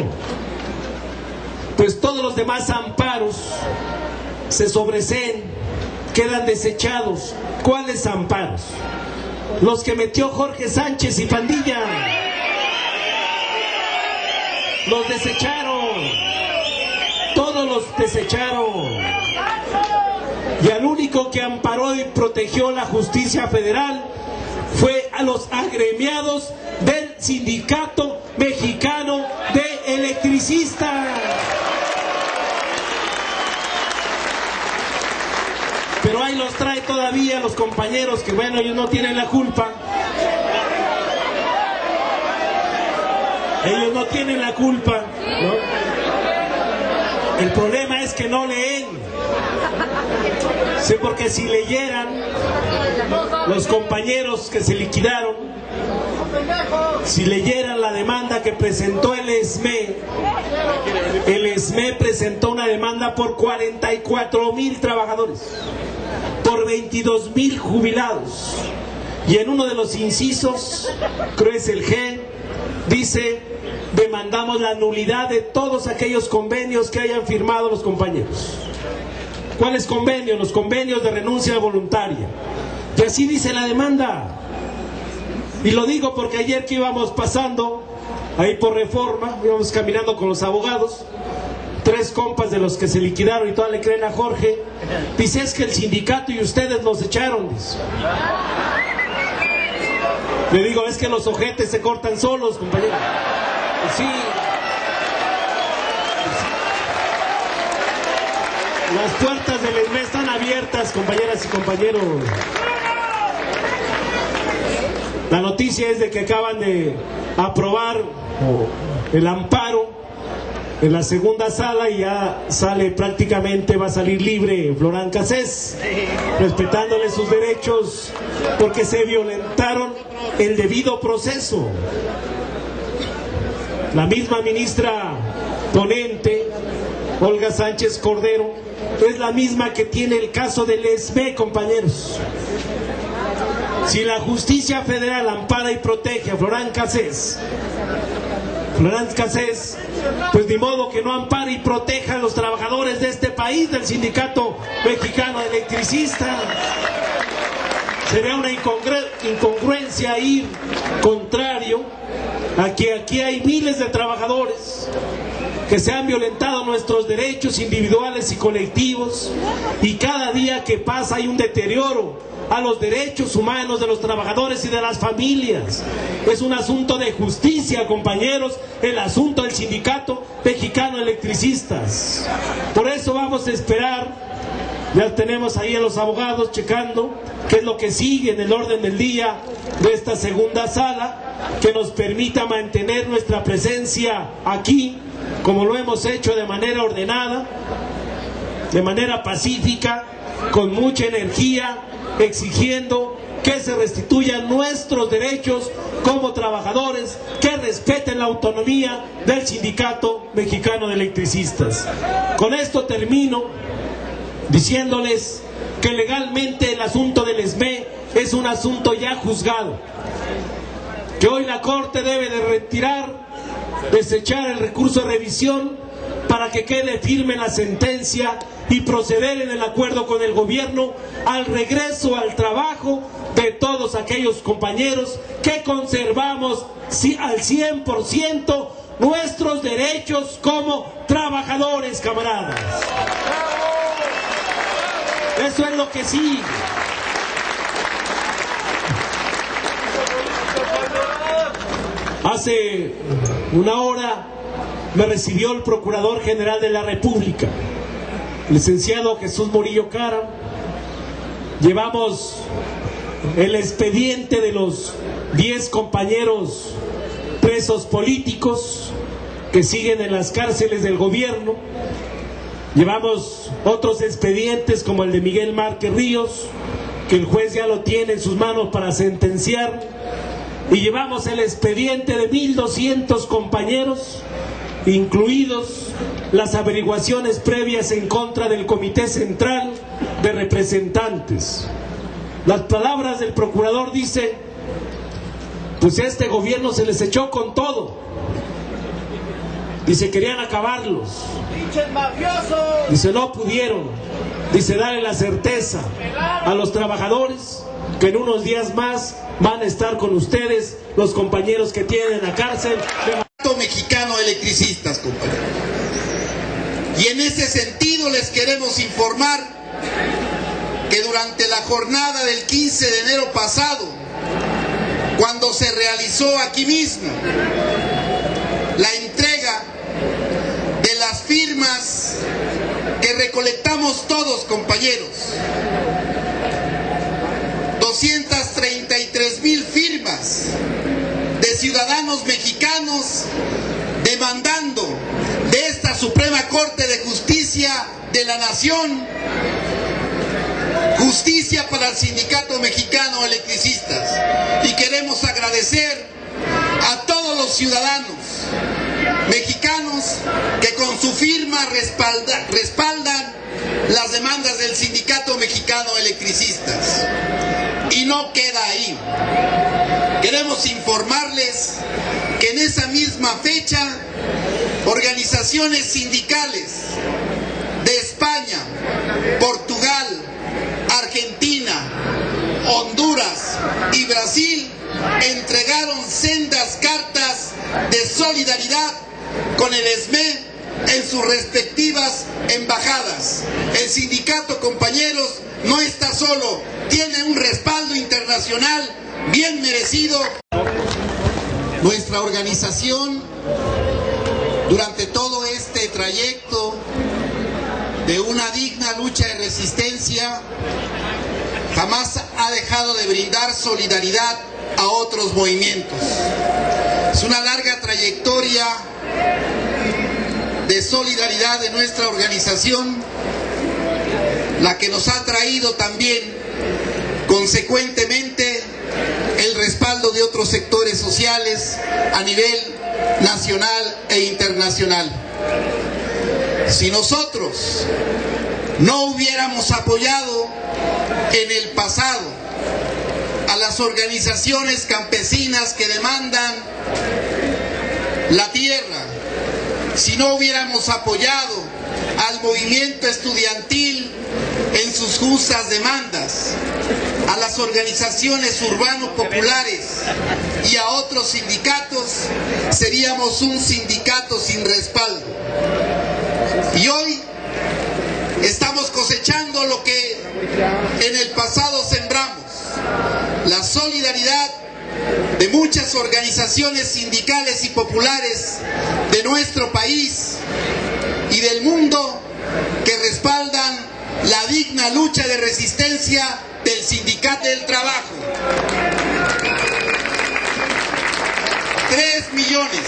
pues todos los demás amparos se sobreseen, quedan desechados. ¿Cuáles amparos? los que metió Jorge Sánchez y pandilla. Los desecharon, todos los desecharon. Y al único que amparó y protegió la justicia federal fue a los agremiados del Sindicato Mexicano de Electricistas. Pero ahí los trae todavía los compañeros que, bueno, ellos no tienen la culpa. Ellos no tienen la culpa, ¿no? El problema es que no leen. Sí, porque si leyeran, los compañeros que se liquidaron, si leyeran la demanda que presentó el ESME presentó una demanda por 44,000 trabajadores, por 22,000 jubilados. Y en uno de los incisos, creo es el G, dice: demandamos la nulidad de todos aquellos convenios que hayan firmado los compañeros. ¿Cuáles convenios? Los convenios de renuncia voluntaria. Y así dice la demanda. Y lo digo porque ayer que íbamos pasando ahí por Reforma, íbamos caminando con los abogados, 3 compas de los que se liquidaron y todas le creen a Jorge, dice: es que el sindicato y ustedes los echaron, dice. Le digo: es que los ojetes se cortan solos, compañero. Pues sí. Las puertas del ESME están abiertas, compañeras y compañeros. La noticia es de que acaban de aprobar el amparo en la segunda sala y ya sale prácticamente, va a salir libre Florán Cassés, respetándole sus derechos porque se violentaron el debido proceso. La misma ministra ponente, Olga Sánchez Cordero, es la misma que tiene el caso del ESME, compañeros. Si la justicia federal ampara y protege a Florán Cassés, pues ni modo que no ampare y proteja a los trabajadores de este país, del Sindicato Mexicano de Electricistas. Sería una incongruencia ir contrario a que aquí hay miles de trabajadores que se han violentado nuestros derechos individuales y colectivos, y cada día que pasa hay un deterioro a los derechos humanos de los trabajadores y de las familias. Es un asunto de justicia, compañeros, el asunto del Sindicato Mexicano de Electricistas. Por eso vamos a esperar, ya tenemos ahí a los abogados checando qué es lo que sigue en el orden del día de esta segunda sala, que nos permita mantener nuestra presencia aquí, como lo hemos hecho de manera ordenada, de manera pacífica, con mucha energía, exigiendo que se restituyan nuestros derechos como trabajadores, que respeten la autonomía del Sindicato Mexicano de Electricistas. Con esto termino diciéndoles que legalmente el asunto del ESME es un asunto ya juzgado, que hoy la Corte debe de retirar, desechar el recurso de revisión para que quede firme la sentencia y proceder en el acuerdo con el gobierno al regreso al trabajo de todos aquellos compañeros que conservamos al 100% nuestros derechos como trabajadores, camaradas. Eso es lo que sigue. Hace una hora me recibió el Procurador General de la República, licenciado Jesús Murillo Caram. Llevamos el expediente de los 10 compañeros presos políticos que siguen en las cárceles del gobierno. Llevamos otros expedientes como el de Miguel Márquez Ríos, que el juez ya lo tiene en sus manos para sentenciar. Y llevamos el expediente de 1,200 compañeros, incluidos las averiguaciones previas en contra del Comité Central de Representantes. Las palabras del procurador dice: pues este gobierno se les echó con todo. Dice, querían acabarlos. ¡Pinches mafiosos! Dice, no pudieron. Dice, darle la certeza a los trabajadores que en unos días más van a estar con ustedes los compañeros que tienen en la cárcel. Mexicano de Electricistas, compañeros. Y en ese sentido les queremos informar que durante la jornada del 15 de enero pasado, cuando se realizó aquí mismo la entrega de las firmas que recolectamos todos, compañeros, 233,000 firmas de ciudadanos mexicanos demandando de esta Suprema Corte de Justicia de la Nación justicia para el Sindicato Mexicano de Electricistas. Y queremos agradecer a todos los ciudadanos mexicanos que con su firma respaldan las demandas del Sindicato Mexicano de Electricistas. Y no queda ahí. Queremos informarles que en esa misma fecha, organizaciones sindicales de España, Portugal, Argentina, Honduras y Brasil entregaron sendas cartas de solidaridad con el SME en sus respectivas embajadas. El sindicato, compañeros, no está solo, tiene un respaldo internacional bien merecido. Nuestra organización, durante todo este trayecto de una digna lucha de resistencia, jamás ha dejado de brindar solidaridad a otros movimientos. Es una larga trayectoria de solidaridad de nuestra organización la que nos ha traído también consecuentemente el respaldo de otros sectores sociales a nivel nacional e internacional. Si nosotros no hubiéramos apoyado en el pasado a las organizaciones campesinas que demandan la tierra, si no hubiéramos apoyado al movimiento estudiantil en sus justas demandas, a las organizaciones urbano-populares y a otros sindicatos, seríamos un sindicato sin respaldo. Y hoy estamos cosechando lo que en el pasado sembramos, la solidaridad de muchas organizaciones sindicales y populares de nuestro país y del mundo que respaldan la digna lucha de resistencia del Sindicato del Trabajo. 3 millones.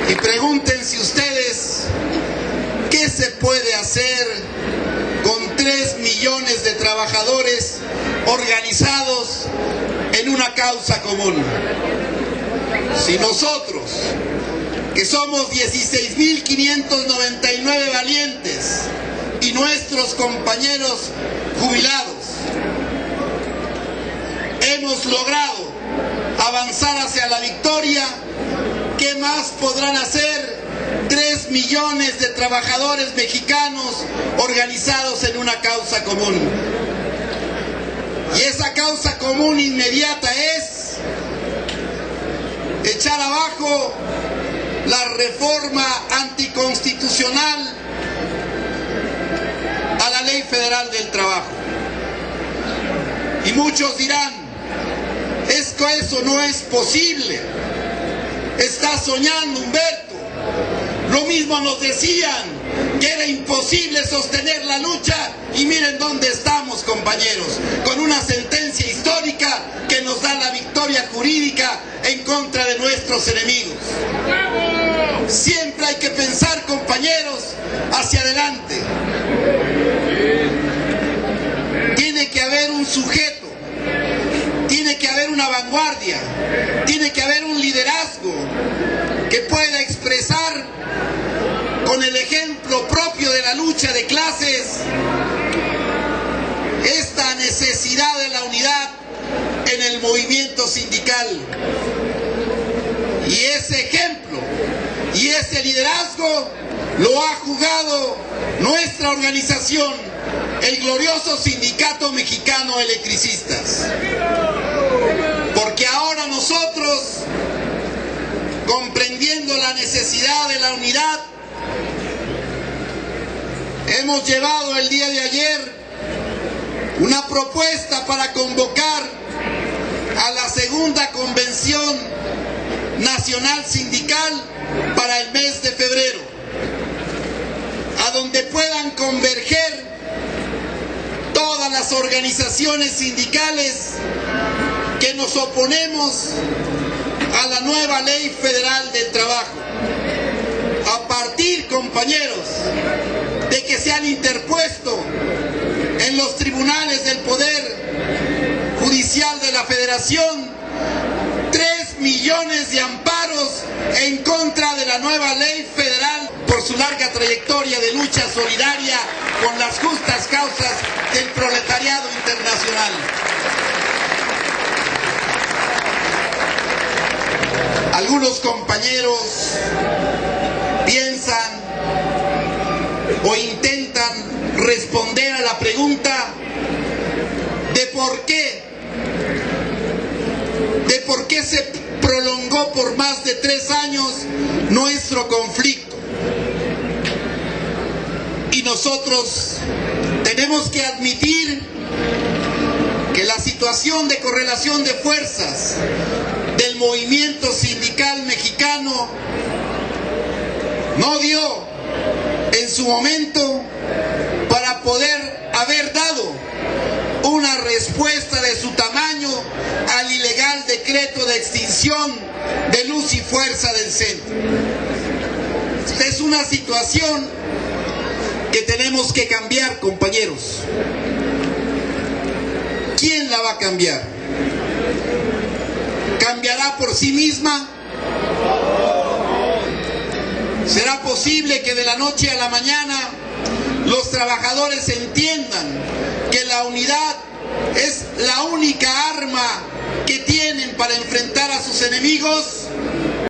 Y pregúntense ustedes, ¿qué se puede hacer con 3 millones de trabajadores organizados en una causa común? Si nosotros, que somos 16.599 valientes, y nuestros compañeros jubilados, hemos logrado avanzar hacia la victoria, ¿qué más podrán hacer 3 millones de trabajadores mexicanos organizados en una causa común? Y esa causa común inmediata es echar abajo la reforma anticonstitucional a la Ley Federal del Trabajo. Y muchos dirán, es que eso no es posible, está soñando Humberto. Lo mismo nos decían que era imposible sostener la lucha, y miren dónde estamos, compañeros, con una sentencia histórica que nos da la victoria jurídica en contra de nuestros enemigos. Siempre hay que pensar, compañeros, hacia adelante. Tiene que haber un sujeto, tiene que haber una vanguardia, tiene que haber un liderazgo que pueda expresar con el ejemplo propio de la lucha de clases esta necesidad de la unidad en el movimiento sindical. Y ese ejemplo y ese liderazgo lo ha jugado nuestra organización el glorioso Sindicato Mexicano de Electricistas. Porque ahora nosotros, comprendiendo la necesidad de la unidad, hemos llevado el día de ayer una propuesta para convocar a la segunda convención nacional sindical para el mes de febrero, a donde puedan converger todas las organizaciones sindicales que nos oponemos a la nueva Ley Federal del Trabajo. A partir, compañeros, de que se han interpuesto en los tribunales del Poder Judicial de la Federación 3 millones de amparos en contra de la nueva Ley Federal por su larga trayectoria de lucha solidaria con las justas causas del proletariado internacional. Algunos compañeros piensan o intentan responder a la pregunta de por qué se prolongó por más de 3 años nuestro conflicto. Y nosotros tenemos que admitir que la situación de correlación de fuerzas del movimiento sindical mexicano no dio en su momento para poder haber dado una respuesta de su tamaño al ilegal decreto de extinción de luz y fuerza del centro. Es una situación que tenemos que cambiar, compañeros. ¿Quién la va a cambiar? ¿Cambiará por sí misma? ¿Será posible que de la noche a la mañana los trabajadores entiendan que la unidad es la única arma que tienen para enfrentar a sus enemigos?